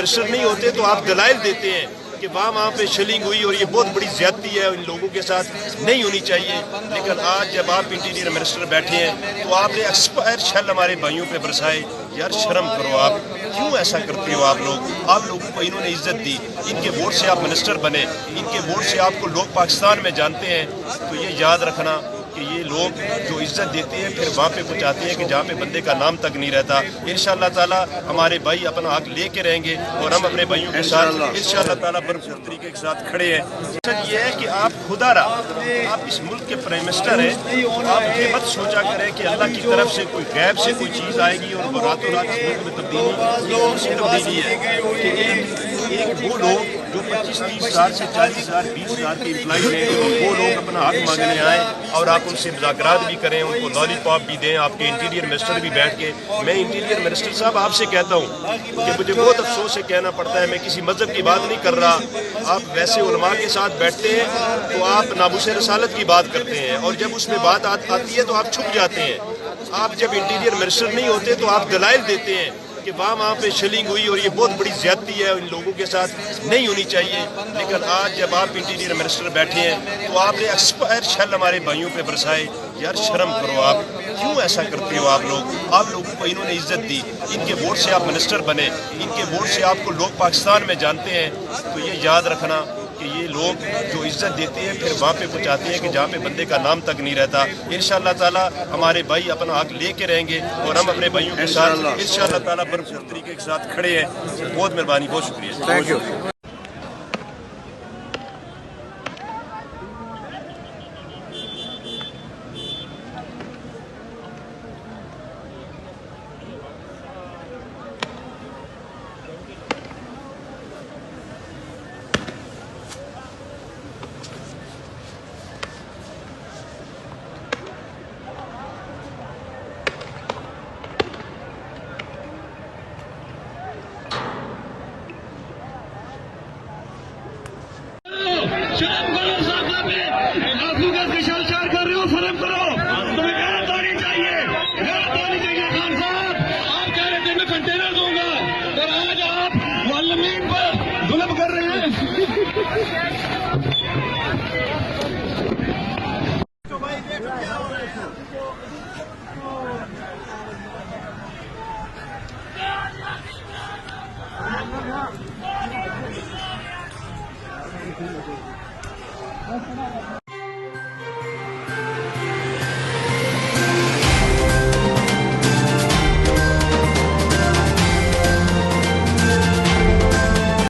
Minister नहीं होते तो आप दलाइल देते हैं कि वहाँ पे शलिंग हुई और ये बहुत बड़ी ज्यादती है, इन लोगों के साथ नहीं होनी चाहिए। लेकिन आज जब आप इंटीरियर मिनिस्टर बैठे हैं तो आपने एक्सपायर शल हमारे भाइयों पे बरसाए। यार शर्म करो, आप क्यों ऐसा करते हो? आप लोगों को इन्होंने इज्जत दी, इनके वोट से आप मिनिस्टर बने, इनके वोट से आपको लोग पाकिस्तान में जानते हैं। तो ये याद रखना कि ये लोग जो इज्जत देते हैं फिर वहाँ पे पहुँचाते हैं कि जहाँ पे बंदे का नाम तक नहीं रहता। इंशाअल्लाह ताला हमारे भाई अपना हक लेके रहेंगे और हम अपने भाइयों के साथ इंशाअल्लाह ताला भरपूर तरीके के साथ खड़े हैं। मकसद ये है कि आप खुदारा, आप इस मुल्क के प्राइम मिनिस्टर हैं, आप ये मत सोचा करें कि अल्लाह की तरफ से कोई गैब से कोई चीज़ आएगी और रातों रात इस मुल्क में तब्दीली है कि एक वो लोग जो 25-30 साल से 40 हज़ार 20 हज़ार के एम्प्लॉई हैं, वो लोग अपना हक मांगने आए और आप उनसे मुज़ाकरात भी करें, उनको लॉलीपॉप भी दें। आपके इंटीरियर मिनिस्टर भी बैठ के, मैं इंटीरियर मिनिस्टर साहब आपसे कहता हूँ कि मुझे बहुत अफसोस से कहना पड़ता है, मैं किसी मज़हब की बात नहीं कर रहा। आप वैसे उलमा के साथ बैठते हैं तो आप नाबूसे रसालत की बात करते हैं और जब उसमें बात आती है तो आप छुप जाते हैं। आप जब इंटीरियर मिनिस्टर नहीं होते तो आप दलाइल देते हैं कि वहाँ पे शलिंग हुई और ये बहुत बड़ी ज्यादती है, इन लोगों के साथ नहीं होनी चाहिए। लेकिन आज जब आप इंटीरियर मिनिस्टर बैठे हैं तो आपने एक्सपायर शल हमारे भाइयों पे बरसाए। यार शर्म करो, आप क्यों ऐसा करते हो? आप लोगों को इन्होंने इज्जत दी, इनके वोट से आप मिनिस्टर बने, इनके वोट से आपको लोग पाकिस्तान में जानते हैं। तो ये याद रखना कि ये लोग जो इज्जत देते हैं फिर वहाँ पे पहुँचाते हैं कि जहाँ पे बंदे का नाम तक नहीं रहता। इंशाअल्लाह ताला हमारे भाई अपना हक लेके रहेंगे और हम अपने भाइयों के साथ इंशाअल्लाह ताला भरपूर तरीके के साथ खड़े हैं। बहुत मेहरबानी, बहुत शुक्रिया। Thank you. शर्म करो, साहब पे आंसू का किशोर शार कर रहे हो, शर्म करो। तुम्हें गैरत होनी चाहिए, गैरत होनी चाहिए। खान साहब आप कह रहे थे मैं कंटेनर दूंगा, तो आज आप मुअल्लिमीन पर जुल्म कर रहे हैं। Gracias.